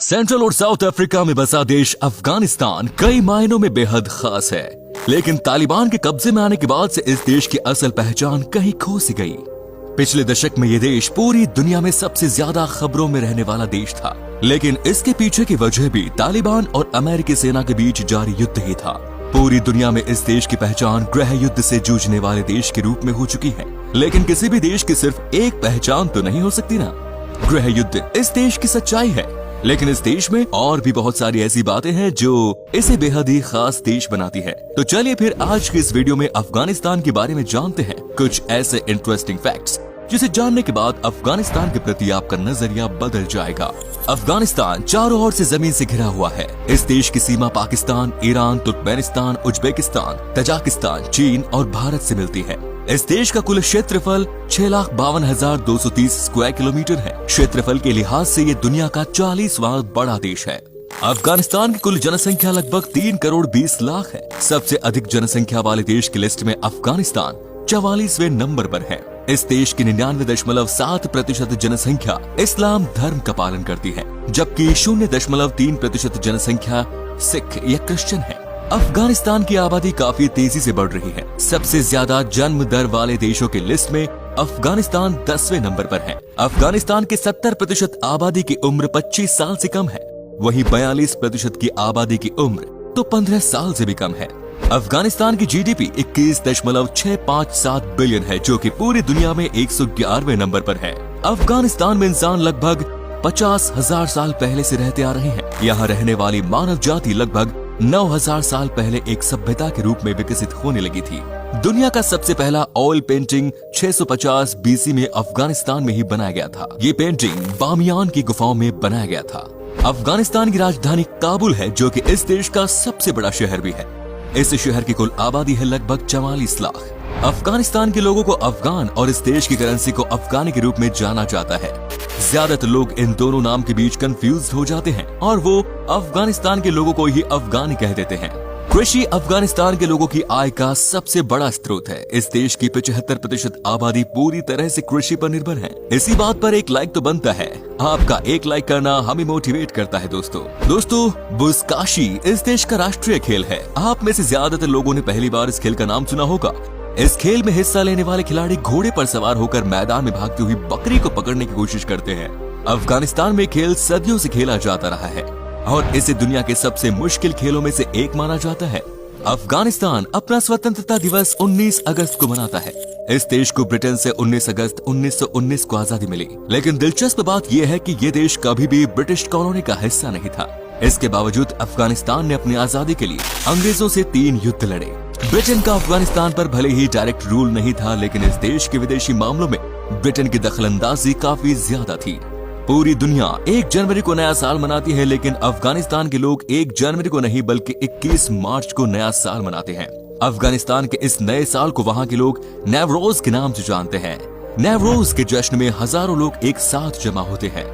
Central और south Africa में बसा देश अफगानिस्तान कई मायनों में बेहद खास है, लेकिन तालिबान के कब्जे में आने के बाद से इस देश की असल पहचान कहीं खो सी गई। पिछले दशक में ये देश पूरी दुनिया में सबसे ज्यादा खबरों में रहने वाला देश था, लेकिन इसके पीछे की वजह भी तालिबान और अमेरिकी सेना के बीच जारी युद्ध ही था। पूरी दुनिया में इस देश की पहचान गृह युद्ध से जूझने वाले देश के रूप में हो चुकी है, लेकिन किसी भी देश की सिर्फ एक पहचान तो नहीं हो सकती ना। गृह युद्ध इस देश की सच्चाई है, लेकिन इस देश में और भी बहुत सारी ऐसी बातें हैं जो इसे बेहद ही खास देश बनाती है। तो चलिए फिर आज की इस वीडियो में अफगानिस्तान के बारे में जानते हैं कुछ ऐसे इंटरेस्टिंग फैक्ट्स जिसे जानने के बाद अफगानिस्तान के प्रति आपका नजरिया बदल जाएगा। अफगानिस्तान चारों ओर से जमीन से घिरा हुआ है। इस देश की सीमा Pakistan, Iran, Turkmenistan, Uzbekistan, Tajikistan, चीन और भारत से मिलती है। इस देश का कुल क्षेत्रफल 6,52,230 स्क्वायर किलोमीटर है। क्षेत्रफल के लिहाज से ये दुनिया का 40वां बड़ा देश है। अफगानिस्तान की कुल जनसंख्या लगभग 3 करोड़ 20 लाख है। सबसे अधिक जनसंख्या वाले देश की लिस्ट में अफगानिस्तान 44वें नंबर पर है। इस देश की 99.7% जनसंख्या इस्लाम धर्म का पालन करती है, जबकि 0.3% जनसंख्या सिख या क्रिश्चियन है। अफगानिस्तान की आबादी काफी तेजी से बढ़ रही है। सबसे ज्यादा जन्म दर वाले देशों की लिस्ट में अफगानिस्तान 10वें नंबर पर है। अफगानिस्तान के 70% आबादी की उम्र 25 साल से कम है, वहीं 42% की आबादी की उम्र तो 15 साल से भी कम है। अफगानिस्तान की जीडीपी 21.657 बिलियन है, जो कि पूरी दुनिया में 111वें नंबर पर है। अफगानिस्तान में इंसान लगभग 50,000 साल पहले से रहते आ रहे हैं। यहाँ रहने वाली मानव जाति लगभग 9,000 साल पहले एक सभ्यता के रूप में विकसित होने लगी थी। दुनिया का सबसे पहला ऑयल पेंटिंग 650 बीसी में अफगानिस्तान में ही बनाया गया था। ये पेंटिंग बामियान की गुफाओं में बनाया गया था। अफगानिस्तान की राजधानी काबुल है, जो कि इस देश का सबसे बड़ा शहर भी है। इस शहर की कुल आबादी है लगभग 44 लाख। अफगानिस्तान के लोगों को अफगान और इस देश की करेंसी को अफगानी के रूप में जाना जाता है। ज्यादातर लोग इन दोनों नाम के बीच कंफ्यूज हो जाते हैं और वो अफगानिस्तान के लोगों को ही अफगानी कह देते हैं। कृषि अफगानिस्तान के लोगों की आय का सबसे बड़ा स्रोत है। इस देश की 75% आबादी पूरी तरह से कृषि पर निर्भर है। इसी बात पर एक लाइक तो बनता है। आपका एक लाइक करना हमें मोटिवेट करता है। दोस्तों बुज़काशी इस देश का राष्ट्रीय खेल है। आप में से ज्यादातर लोगों ने पहली बार इस खेल का नाम सुना होगा। इस खेल में हिस्सा लेने वाले खिलाड़ी घोड़े पर सवार होकर मैदान में भागती हुई बकरी को पकड़ने की कोशिश करते हैं। अफगानिस्तान में खेल सदियों से खेला जाता रहा है और इसे दुनिया के सबसे मुश्किल खेलों में से एक माना जाता है। अफगानिस्तान अपना स्वतंत्रता दिवस 19 अगस्त को मनाता है। इस देश को ब्रिटेन से 19 अगस्त 1919 को आजादी मिली, लेकिन दिलचस्प बात यह है कि ये देश कभी भी ब्रिटिश कॉलोनी का हिस्सा नहीं था। इसके बावजूद अफगानिस्तान ने अपनी आजादी के लिए अंग्रेजों से 3 युद्ध लड़े। ब्रिटेन का अफगानिस्तान पर भले ही डायरेक्ट रूल नहीं था, लेकिन इस देश के विदेशी मामलों में ब्रिटेन की दखलंदाजी काफी ज्यादा थी। पूरी दुनिया 1 जनवरी को नया साल मनाती है, लेकिन अफगानिस्तान के लोग 1 जनवरी को नहीं बल्कि 21 मार्च को नया साल मनाते हैं। अफगानिस्तान के इस नए साल को वहाँ के लोग नवरोज के नाम से जानते हैं। नवरोज के जश्न में हजारों लोग एक साथ जमा होते हैं।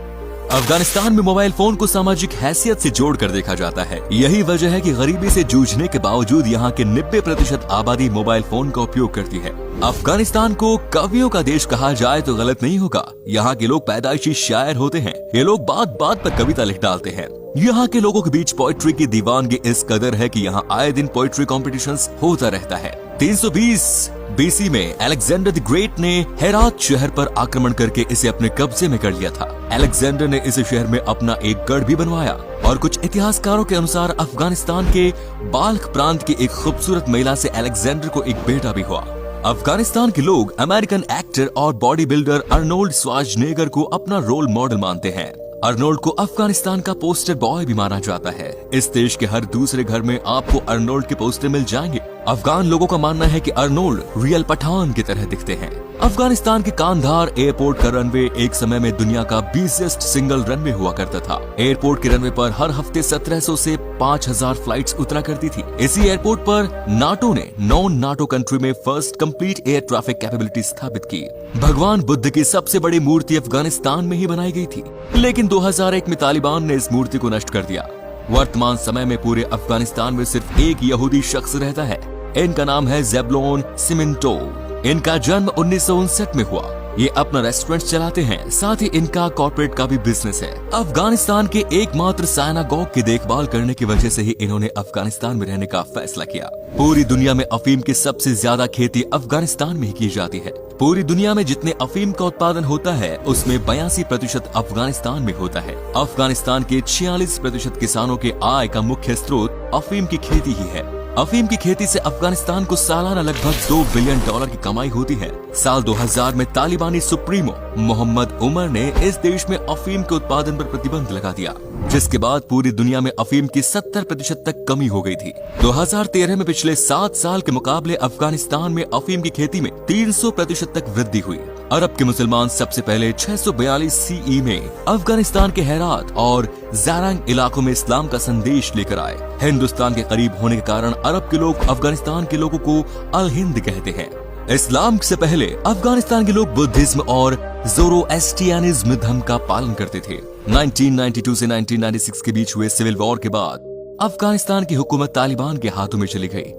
अफगानिस्तान में मोबाइल फोन को सामाजिक हैसियत से जोड़कर देखा जाता है। यही वजह है कि गरीबी से जूझने के बावजूद यहाँ के 90% आबादी मोबाइल फोन का उपयोग करती है। अफगानिस्तान को कवियों का देश कहा जाए तो गलत नहीं होगा। यहाँ के लोग पैदाइशी शायर होते हैं। ये लोग बात बात पर कविता लिख डालते हैं। यहाँ के लोगों के बीच पोइट्री की दीवानगी इस कदर है कि यहाँ आए दिन पोइट्री कॉम्पिटिशन्स होता रहता है। 320 बीसी में अलेक्जेंडर द ग्रेट ने हेरात शहर पर आक्रमण करके इसे अपने कब्जे में कर लिया था। अलेक्जेंडर ने इस शहर में अपना एक गढ़ भी बनवाया और कुछ इतिहासकारों के अनुसार अफगानिस्तान के बाल्ख प्रांत की एक खूबसूरत महिला से अलेक्जेंडर को एक बेटा भी हुआ। अफगानिस्तान के लोग अमेरिकन एक्टर और बॉडी बिल्डर अर्नोल्ड श्वार्ज़नेगर को अपना रोल मॉडल मानते हैं। अर्नोल्ड को अफगानिस्तान का पोस्टर बॉय भी माना जाता है। इस देश के हर दूसरे घर में आपको अर्नोल्ड के पोस्टर मिल जाएंगे। अफगान लोगों का मानना है कि अर्नोल्ड रियल पठान की तरह दिखते हैं। अफगानिस्तान के कांधार एयरपोर्ट का रनवे एक समय में दुनिया का बिजिएस्ट सिंगल रनवे हुआ करता था। एयरपोर्ट के रनवे पर हर हफ्ते 1700 से 5000 फ्लाइट्स उतरा करती थी। इसी एयरपोर्ट पर नाटो ने नॉन नाटो कंट्री में first complete air traffic capability स्थापित की। भगवान बुद्ध की सबसे बड़ी मूर्ति अफगानिस्तान में ही बनाई गई थी, लेकिन 2001 में तालिबान ने इस मूर्ति को नष्ट कर दिया। वर्तमान समय में पूरे अफगानिस्तान में सिर्फ एक यहूदी शख्स रहता है। इनका नाम है ज़ेबलोन सिमिंटोव। इनका जन्म 1959 में हुआ। ये अपना रेस्टोरेंट चलाते हैं, साथ ही इनका कॉर्पोरेट का भी बिजनेस है। अफगानिस्तान के एकमात्र साइनागोग की देखभाल करने की वजह से ही इन्होंने अफगानिस्तान में रहने का फैसला किया। पूरी दुनिया में अफीम की सबसे ज्यादा खेती अफगानिस्तान में ही की जाती है। पूरी दुनिया में जितने अफीम का उत्पादन होता है उसमें 82% अफगानिस्तान में होता है। अफगानिस्तान के 46% किसानों के आय का मुख्य स्रोत अफीम की खेती ही है। अफीम की खेती से अफगानिस्तान को सालाना लगभग $2 बिलियन की कमाई होती है। साल 2000 में तालिबानी सुप्रीमो मोहम्मद उमर ने इस देश में अफीम के उत्पादन पर प्रतिबंध लगा दिया, जिसके बाद पूरी दुनिया में अफीम की 70% तक कमी हो गई थी। 2013 में पिछले 7 साल के मुकाबले अफगानिस्तान में अफीम की खेती में 300% तक वृद्धि हुई। अरब के मुसलमान सबसे पहले 642 CE में अफगानिस्तान के हेरात और ज़ारंग इलाकों में इस्लाम का संदेश लेकर आए। हिंदुस्तान के करीब होने के कारण अरब के लोग अफगानिस्तान के लोगों को अल हिंद कहते हैं। इस्लाम से पहले अफगानिस्तान के लोग बुद्धिज्म और ज़ोरोएस्ट्रियनिज्म धर्म का पालन करते थे। 1992 से 1996 के बीच हुए सिविल वॉर के बाद अफगानिस्तान की हुकूमत तालिबान के हाथों में चली गई।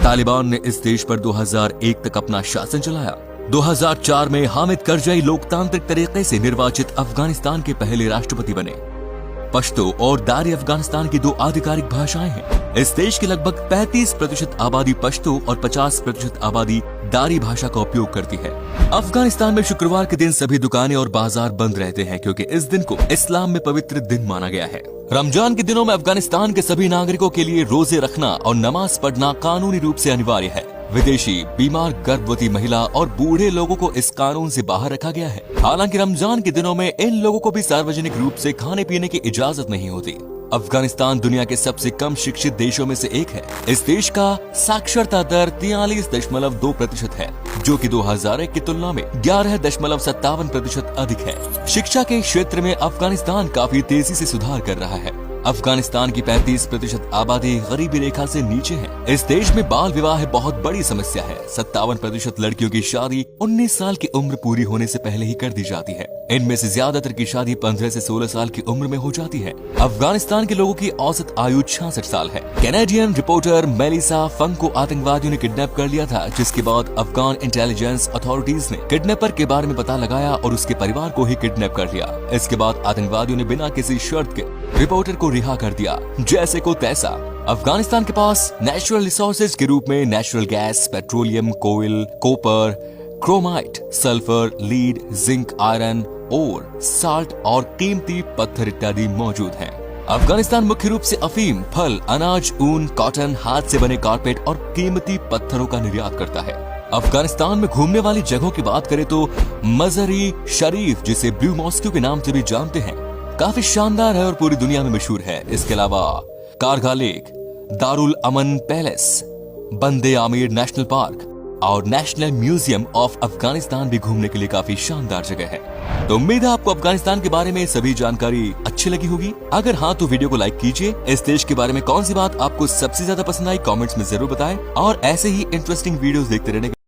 तालिबान ने इस देश पर 2001 तक अपना शासन चलाया। 2004 में हामिद करजई लोकतांत्रिक तरीके से निर्वाचित अफगानिस्तान के पहले राष्ट्रपति बने। पश्तो और दारी अफगानिस्तान की 2 आधिकारिक भाषाएं हैं। इस देश की लगभग 35% आबादी पश्तो और 50% आबादी दारी भाषा का उपयोग करती है। अफगानिस्तान में शुक्रवार के दिन सभी दुकानें और बाजार बंद रहते हैं क्योंकि इस दिन को इस्लाम में पवित्र दिन माना गया है। रमजान के दिनों में अफगानिस्तान के सभी नागरिकों के लिए रोजे रखना और नमाज पढ़ना कानूनी रूप से अनिवार्य है। विदेशी, बीमार, गर्भवती महिला और बूढ़े लोगों को इस कानून से बाहर रखा गया है। हालांकि रमजान के दिनों में इन लोगों को भी सार्वजनिक रूप से खाने पीने की इजाजत नहीं होती। अफगानिस्तान दुनिया के सबसे कम शिक्षित देशों में से एक है। इस देश का साक्षरता दर 43.2% है, जो कि 2001 की तुलना में 11.57% अधिक है। शिक्षा के क्षेत्र में अफगानिस्तान काफी तेजी से सुधार कर रहा है। अफगानिस्तान की 35% आबादी गरीबी रेखा से नीचे है। इस देश में बाल विवाह बहुत बड़ी समस्या है। 57% लड़कियों की शादी 19 साल की उम्र पूरी होने से पहले ही कर दी जाती है। इनमें से ज्यादातर की शादी 15 से 16 साल की उम्र में हो जाती है। अफगानिस्तान के लोगों की औसत आयु 66 साल है। कैनेडियन रिपोर्टर मेलिसा फंग को आतंकवादियों ने किडनैप कर लिया था, जिसके बाद अफगान इंटेलिजेंस अथॉरिटीज ने किडनैपर के बारे में पता लगाया और उसके परिवार को ही किडनैप कर लिया। इसके बाद आतंकवादियों ने बिना किसी शर्त के रिपोर्टर को रिहा कर दिया, जैसे को तैसा। अफगानिस्तान के पास नेचुरल रिसोर्सेज के रूप में नेचुरल गैस, पेट्रोलियम, कोयल, copper, chromite, sulphur, lead, zinc, iron, और साल्ट और कीमती पत्थर इत्यादि मौजूद हैं। अफगानिस्तान मुख्य रूप से अफीम, फल, अनाज, ऊन, कॉटन, हाथ से बने कारपेट और कीमती पत्थरों का निर्यात करता है। अफगानिस्तान में घूमने वाली जगहों की बात करें तो मज़ार-ए शरीफ, जिसे ब्लू मॉस्को के नाम से भी जानते हैं, काफी शानदार है और पूरी दुनिया में मशहूर है। इसके अलावा कारगा लेक, दारुल अमन पैलेस, बंदे आमिर नेशनल पार्क और नेशनल म्यूजियम ऑफ अफगानिस्तान भी घूमने के लिए काफी शानदार जगह है। तो उम्मीद है आपको अफगानिस्तान के बारे में सभी जानकारी अच्छी लगी होगी। अगर हाँ तो वीडियो को लाइक कीजिए। इस देश के बारे में कौन सी बात आपको सबसे ज्यादा पसंद आई कमेंट्स में जरूर बताएं और ऐसे ही इंटरेस्टिंग वीडियोस देखते रहने